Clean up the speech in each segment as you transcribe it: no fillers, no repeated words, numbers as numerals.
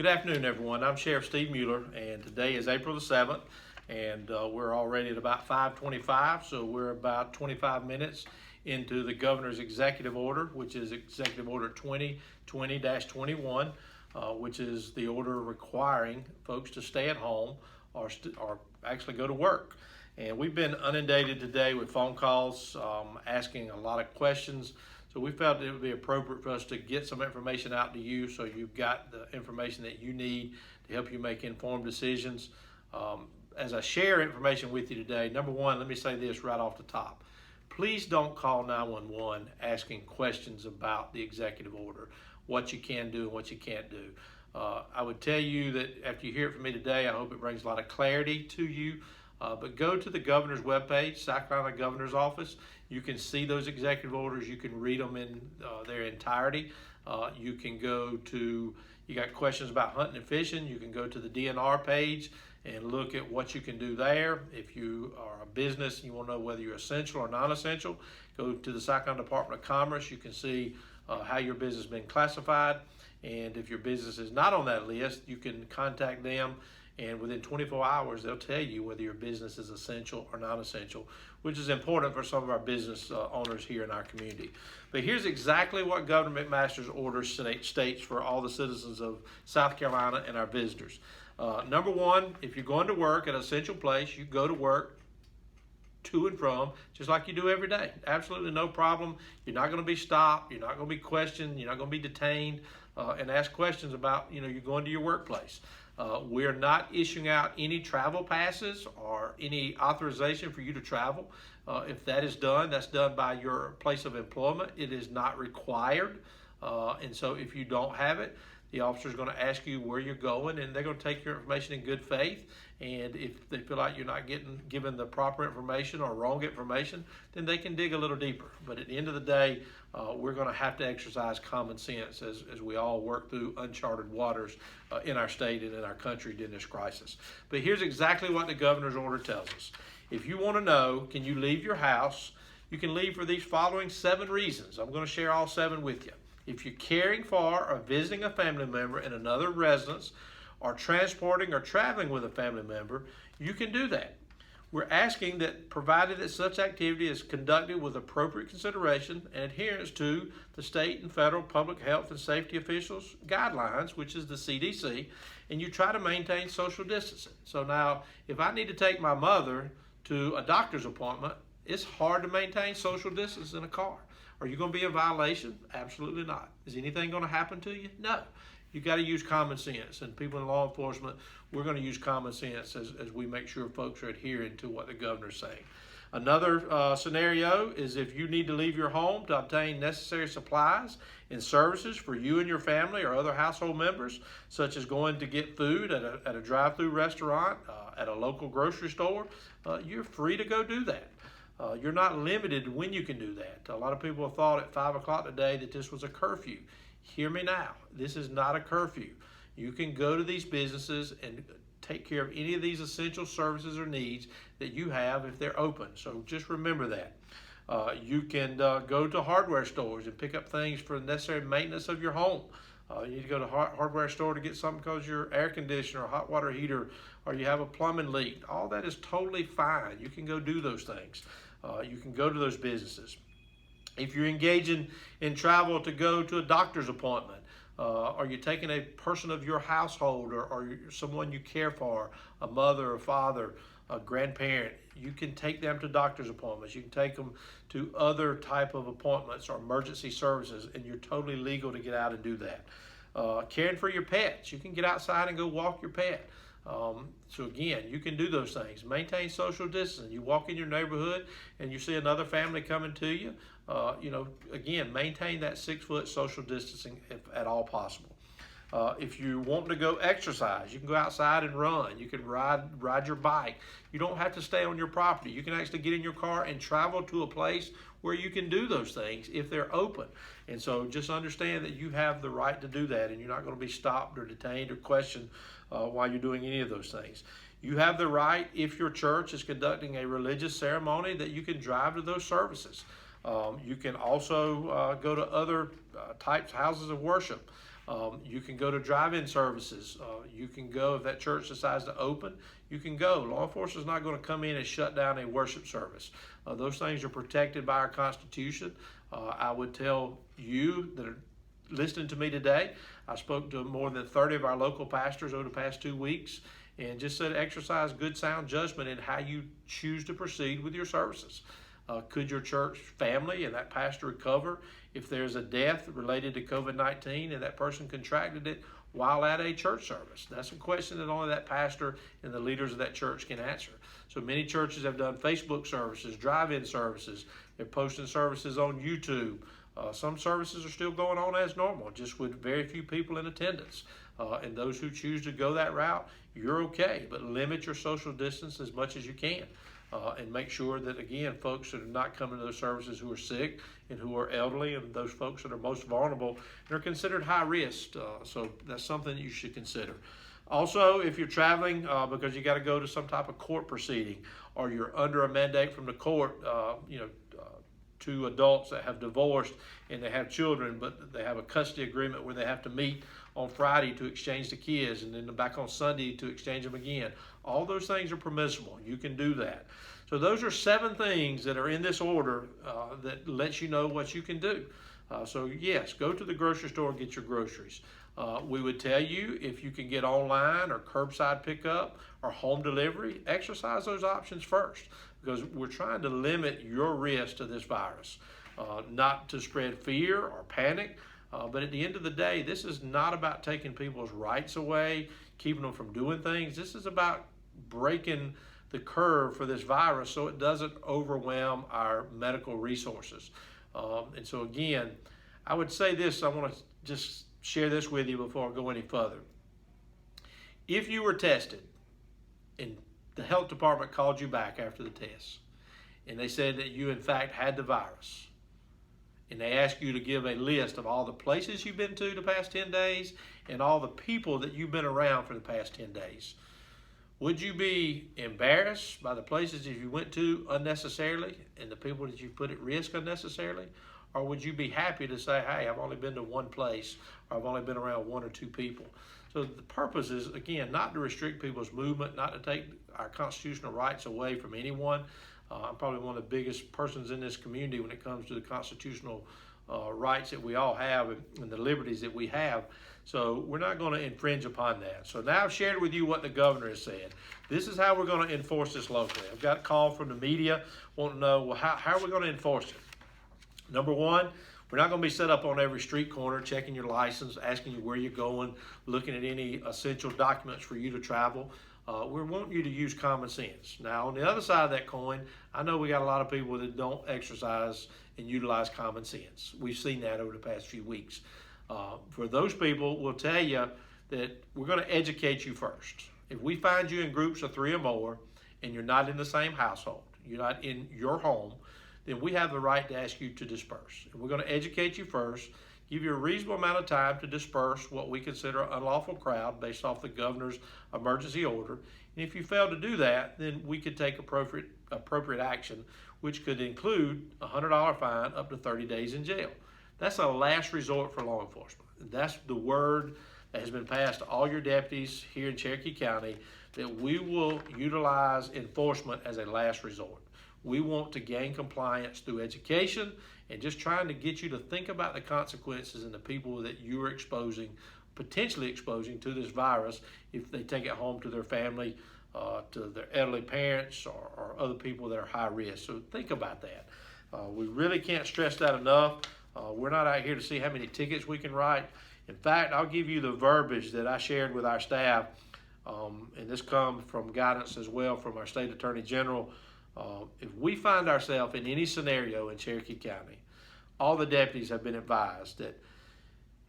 Good afternoon, everyone. I'm Sheriff Steve Mueller, and today is April the 7th, and we're already at about 5:25, so we're about 25 minutes into the governor's executive order, which is Executive Order 2020-21, which is the order requiring folks to stay at home or actually go to work. And we've been inundated today with phone calls asking a lot of questions. So we felt it would be appropriate for us to get some information out to you so you've got the information that you need to help you make informed decisions. As I share information with you today, number one, let me say this right off the top. Please don't call 911 asking questions about the executive order, what you can do and what you can't do. I would tell you that after you hear it from me today, I hope it brings a lot of clarity to you. But go to the governor's webpage, South Carolina Governor's Office. You can see those executive orders. You can read them in their entirety. You can go to, you got questions about hunting and fishing, you can go to the DNR page and look at what you can do there. If you are a business and you want to know whether you're essential or non-essential, go to the South Carolina Department of Commerce. You can see how your business has been classified. And if your business is not on that list, you can contact them, and within 24 hours, they'll tell you whether your business is essential or non-essential, which is important for some of our business owners here in our community. But here's exactly what Governor McMaster's order states for all the citizens of South Carolina and our visitors. Number one, if you're going to work at an essential place, you go to work to and from, just like you do every day. Absolutely no problem. You're not going to be stopped. You're not going to be questioned. You're not going to be detained and asked questions about, you're going to your workplace. We're not issuing out any travel passes or any authorization for you to travel. If that is done, that's done by your place of employment. It is not required. And so if you don't have it, the officer is going to ask you where you're going, and they're going to take your information in good faith. And if they feel like you're not given the proper information or wrong information, then they can dig a little deeper. But at the end of the day, we're going to have to exercise common sense as we all work through uncharted waters in our state and in our country during this crisis. But here's exactly what the governor's order tells us. If you want to know, can you leave your house? You can leave for these following 7 reasons. I'm going to share all 7 with you. If you're caring for or visiting a family member in another residence, or transporting or traveling with a family member, you can do that. We're asking that, provided that such activity is conducted with appropriate consideration and adherence to the state and federal public health and safety officials' guidelines, which is the CDC, and you try to maintain social distancing. So now, if I need to take my mother to a doctor's appointment, it's hard to maintain social distance in a car. Are you going to be in violation? Absolutely not. Is anything going to happen to you? No. You got to use common sense, and people in law enforcement, we're going to use common sense as we make sure folks are adhering to what the governor's saying. Another scenario is if you need to leave your home to obtain necessary supplies and services for you and your family or other household members, such as going to get food at a drive-through restaurant, at a local grocery store, you're free to go do that. You're not limited when you can do that. A lot of people have thought at 5 o'clock today that this was a curfew. Hear me now. This is not a curfew. You can go to these businesses and take care of any of these essential services or needs that you have if they're open. So just remember that. You can go to hardware stores and pick up things for the necessary maintenance of your home. You need to go to a hardware store to get something because your air conditioner or hot water heater, or you have a plumbing leak. All that is totally fine. You can go do those things. You can go to those businesses. If you're engaging in travel to go to a doctor's appointment, or you're taking a person of your household or someone you care for, a mother, a father, a grandparent, you can take them to doctor's appointments. You can take them to other type of appointments or emergency services, and you're totally legal to get out and do that. Caring for your pets, you can get outside and go walk your pet. So again, you can do those things. Maintain social distance. You walk in your neighborhood and you see another family coming to you. Again, maintain that 6-foot social distancing if at all possible. If you want to go exercise, you can go outside and run. You can ride your bike. You don't have to stay on your property. You can actually get in your car and travel to a place where you can do those things if they're open. And so just understand that you have the right to do that, and you're not going to be stopped or detained or questioned while you're doing any of those things. You have the right, if your church is conducting a religious ceremony, that you can drive to those services. You can also go to other types of houses of worship. You can go to drive-in services. You can go, if that church decides to open, you can go. Law enforcement is not going to come in and shut down a worship service. Those things are protected by our Constitution. I would tell you that are listening to me today, I spoke to more than 30 of our local pastors over the past 2 weeks and just said exercise good sound judgment in how you choose to proceed with your services. Could your church family and that pastor recover if there's a death related to COVID-19 and that person contracted it while at a church service? That's a question that only that pastor and the leaders of that church can answer. So many churches have done Facebook services, drive-in services. They're posting services on YouTube. Some services are still going on as normal, just with very few people in attendance. And those who choose to go that route, you're okay, but limit your social distance as much as you can. And make sure that, again, folks that are not coming to those services who are sick and who are elderly and those folks that are most vulnerable and are considered high risk. So that's something that you should consider. Also, if you're traveling because you got to go to some type of court proceeding or you're under a mandate from the court, to adults that have divorced and they have children, but they have a custody agreement where they have to meet on Friday to exchange the kids and then back on Sunday to exchange them again. All those things are permissible. You can do that. So those are 7 things that are in this order that lets you know what you can do. So yes, go to the grocery store and get your groceries. We would tell you if you can get online or curbside pickup or home delivery, exercise those options first, because we're trying to limit your risk to this virus, not to spread fear or panic. But at the end of the day, this is not about taking people's rights away, keeping them from doing things. This is about breaking the curve for this virus so it doesn't overwhelm our medical resources. And so again, I would say this, I want to just share this with you before I go any further. If you were tested and the health department called you back after the test and they said that you in fact had the virus, and they ask you to give a list of all the places you've been to the past 10 days and all the people that you've been around for the past 10 days, would you be embarrassed by the places that you went to unnecessarily and the people that you put at risk unnecessarily? Or would you be happy to say, hey, I've only been to one place, or I've only been around 1 or 2 people? So the purpose is, again, not to restrict people's movement, not to take our constitutional rights away from anyone. I'm probably one of the biggest persons in this community when it comes to the constitutional rights that we all have and the liberties that we have. So we're not going to infringe upon that. So now I've shared with you what the governor has said. This is how we're going to enforce this locally. I've got a call from the media wanting to know, well, how are we going to enforce it? Number one, we're not going to be set up on every street corner, checking your license, asking you where you're going, looking at any essential documents for you to travel. We want you to use common sense. Now, on the other side of that coin, I know we got a lot of people that don't exercise and utilize common sense. We've seen that over the past few weeks. For those people, we'll tell you that we're going to educate you first. If we find you in groups of 3 or more and you're not in the same household, you're not in your home, then we have the right to ask you to disperse. And we're going to educate you first, give you a reasonable amount of time to disperse what we consider an unlawful crowd based off the governor's emergency order. And if you fail to do that, then we could take appropriate action, which could include a $100 fine up to 30 days in jail. That's a last resort for law enforcement. That's the word that has been passed to all your deputies here in Cherokee County, that we will utilize enforcement as a last resort. We want to gain compliance through education and just trying to get you to think about the consequences and the people that you are potentially exposing to this virus if they take it home to their family, to their elderly parents or other people that are high risk. So think about that. We really can't stress that enough. We're not out here to see how many tickets we can write. In fact, I'll give you the verbiage that I shared with our staff, and this comes from guidance as well from our state attorney general. If we find ourselves in any scenario in Cherokee County, all the deputies have been advised that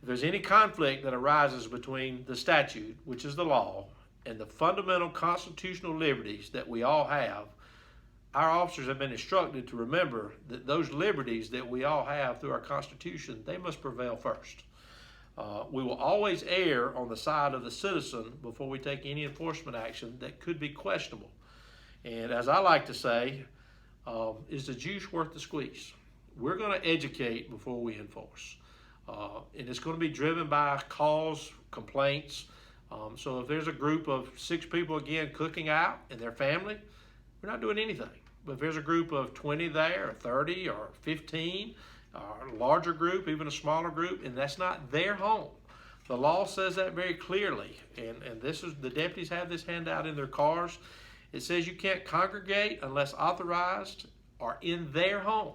if there's any conflict that arises between the statute, which is the law, and the fundamental constitutional liberties that we all have, our officers have been instructed to remember that those liberties that we all have through our Constitution, they must prevail first. We will always err on the side of the citizen before we take any enforcement action that could be questionable. And as I like to say, is the juice worth the squeeze? We're going to educate before we enforce. And it's going to be driven by calls, complaints. So if there's a group of 6 people, again, cooking out and their family, we're not doing anything. But if there's a group of 20 there, or 30, or 15, or a larger group, even a smaller group, and that's not their home. The law says that very clearly, and this is, the deputies have this handout in their cars. It says you can't congregate unless authorized or in their home.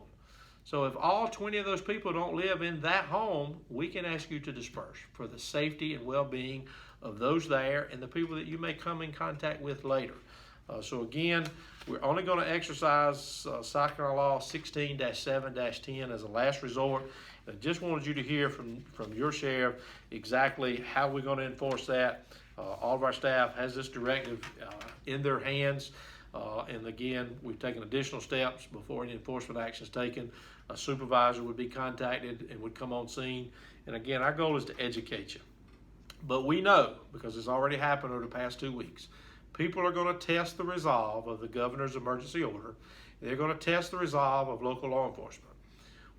So if all 20 of those people don't live in that home, we can ask you to disperse for the safety and well-being of those there and the people that you may come in contact with later. So again, we're only going to exercise South Carolina Law 16-7-10 as a last resort. I just wanted you to hear from your sheriff exactly how we're going to enforce that. All of our staff has this directive in their hands. And again, we've taken additional steps before any enforcement action is taken. A supervisor would be contacted and would come on scene. And again, our goal is to educate you. But we know, because it's already happened over the past 2 weeks, people are going to test the resolve of the governor's emergency order. They're going to test the resolve of local law enforcement.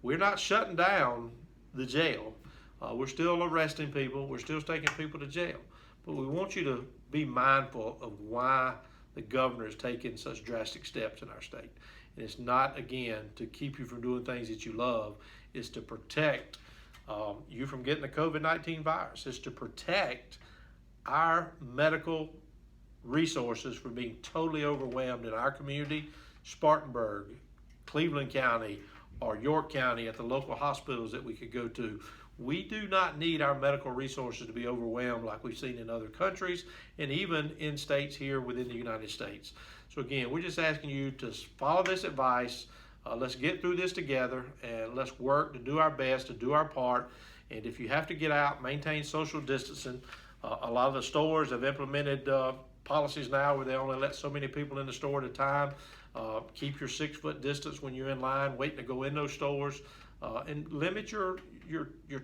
We're not shutting down the jail. We're still arresting people. We're still taking people to jail. But we want you to be mindful of why the governor is taking such drastic steps in our state. And it's not, again, to keep you from doing things that you love. It's to protect you from getting the COVID-19 virus. It's to protect our medical resources from being totally overwhelmed in our community, Spartanburg, Cleveland County, or York County at the local hospitals that we could go to. We do not need our medical resources to be overwhelmed like we've seen in other countries and even in states here within the United States. So again, we're just asking you to follow this advice. Let's get through this together and let's work to do our best, to do our part. And if you have to get out, maintain social distancing. A lot of the stores have implemented policies now where they only let so many people in the store at a time. Keep your 6-foot distance when you're in line, waiting to go in those stores, and limit your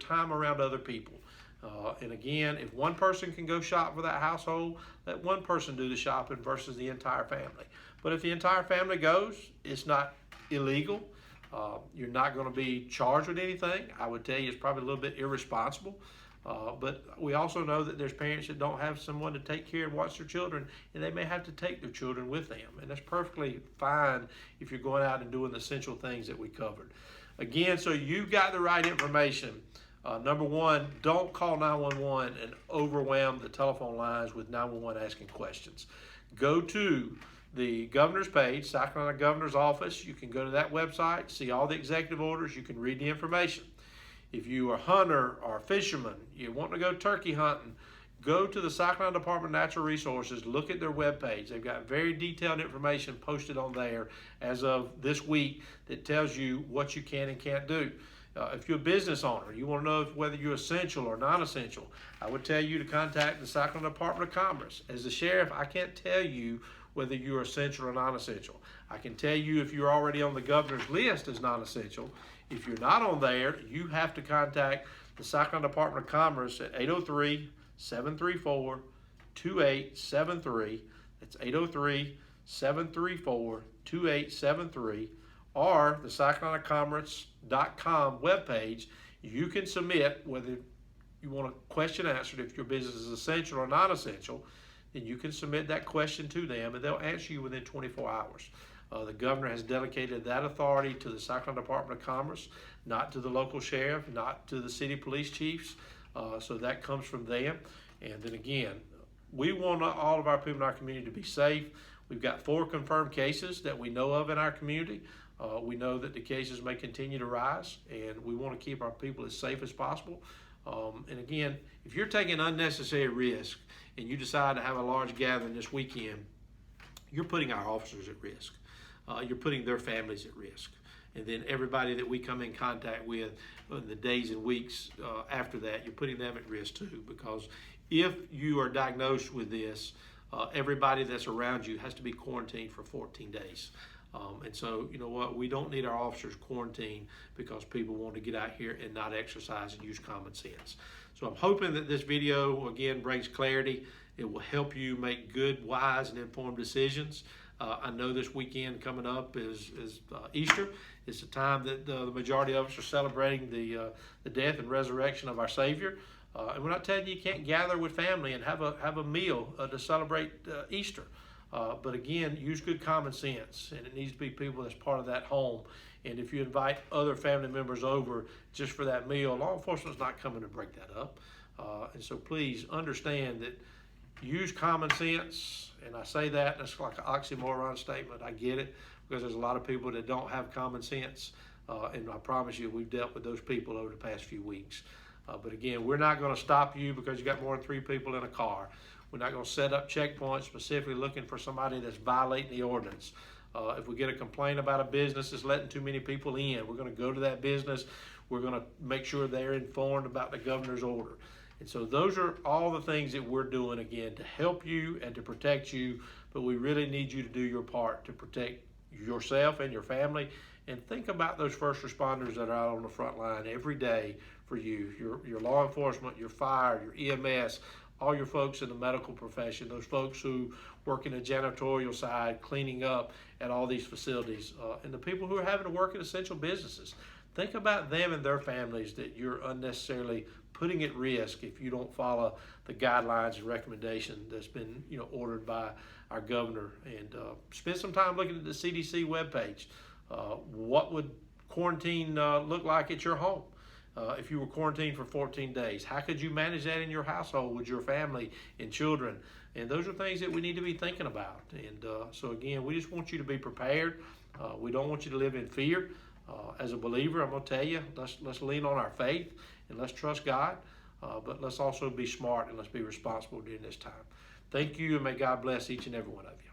time around other people. And again, if one person can go shop for that household, let one person do the shopping versus the entire family. But if the entire family goes, it's not illegal. You're not going to be charged with anything. I would tell you it's probably a little bit irresponsible. But we also know that there's parents that don't have someone to take care and watch their children, and they may have to take their children with them. And that's perfectly fine if you're going out and doing the essential things that we covered. Again, so you've got the right information. Number one, don't call 911 and overwhelm the telephone lines with 911 asking questions. Go to the governor's page, South Carolina Governor's Office. You can go to that website, see all the executive orders. You can read the information. If you are a hunter or a fisherman, you want to go turkey hunting, go to the South Carolina Department of Natural Resources, look at their webpage. They've got very detailed information posted on there as of this week that tells you what you can and can't do. If you're a business owner, you want to know whether you're essential or non-essential, I would tell you to contact the South Carolina Department of Commerce. As the sheriff, I can't tell you whether you're essential or non-essential. I can tell you if you're already on the governor's list as non-essential. If you're not on there, you have to contact the South Carolina Department of Commerce at 803-734-2873. That's 803-734-2873. Or the SouthCarolinaCommerce.com webpage. You can submit whether you want a question answered if your business is essential or non-essential. Then you can submit that question to them and they'll answer you within 24 hours. The governor has delegated that authority to the South Carolina Department of Commerce, not to the local sheriff, not to the city police chiefs. So that comes from them. And then again, we want all of our people in our community to be safe. We've got 4 confirmed cases that we know of in our community. We know that the cases may continue to rise, and we want to keep our people as safe as possible. And again, if you're taking unnecessary risk and you decide to have a large gathering this weekend, you're putting our officers at risk. You're putting their families at risk. And then everybody that we come in contact with in the days and weeks after that, you're putting them at risk too, because if you are diagnosed with this, everybody that's around you has to be quarantined for 14 days. And so, you know what, we don't need our officers quarantined because people want to get out here and not exercise and use common sense. So I'm hoping that this video, again, brings clarity. It will help you make good, wise, and informed decisions. I know this weekend coming up is Easter. It's the time that the majority of us are celebrating the death and resurrection of our Savior. And we're not telling you can't gather with family and have a meal to celebrate Easter. But again, use good common sense, and it needs to be people that's part of that home. And if you invite other family members over just for that meal, law enforcement's not coming to break that up. And so please understand that use common sense. And I say that, and it's like an oxymoron statement. I get it, because there's a lot of people that don't have common sense. And I promise you, we've dealt with those people over the past few weeks. But again, we're not going to stop you because you got more than 3 people in a car. We're not going to set up checkpoints specifically looking for somebody that's violating the ordinance. If we get a complaint about a business that's letting too many people in, we're going to go to that business. We're going to make sure they're informed about the governor's order. And so those are all the things that we're doing, again, to help you and to protect you. But we really need you to do your part to protect yourself and your family. And think about those first responders that are out on the front line every day for you, your law enforcement, your fire, your EMS, all your folks in the medical profession, those folks who work in the janitorial side, cleaning up at all these facilities, and the people who are having to work in essential businesses. Think about them and their families that you're unnecessarily putting at risk if you don't follow the guidelines and recommendation that's been ordered by our governor. And spend some time looking at the CDC webpage. What would quarantine look like at your home? If you were quarantined for 14 days, how could you manage that in your household with your family and children? And those are things that we need to be thinking about. And so again, we just want you to be prepared. We don't want you to live in fear. As a believer, I'm going to tell you, let's lean on our faith and let's trust God. But let's also be smart and let's be responsible during this time. Thank you, and may God bless each and every one of you.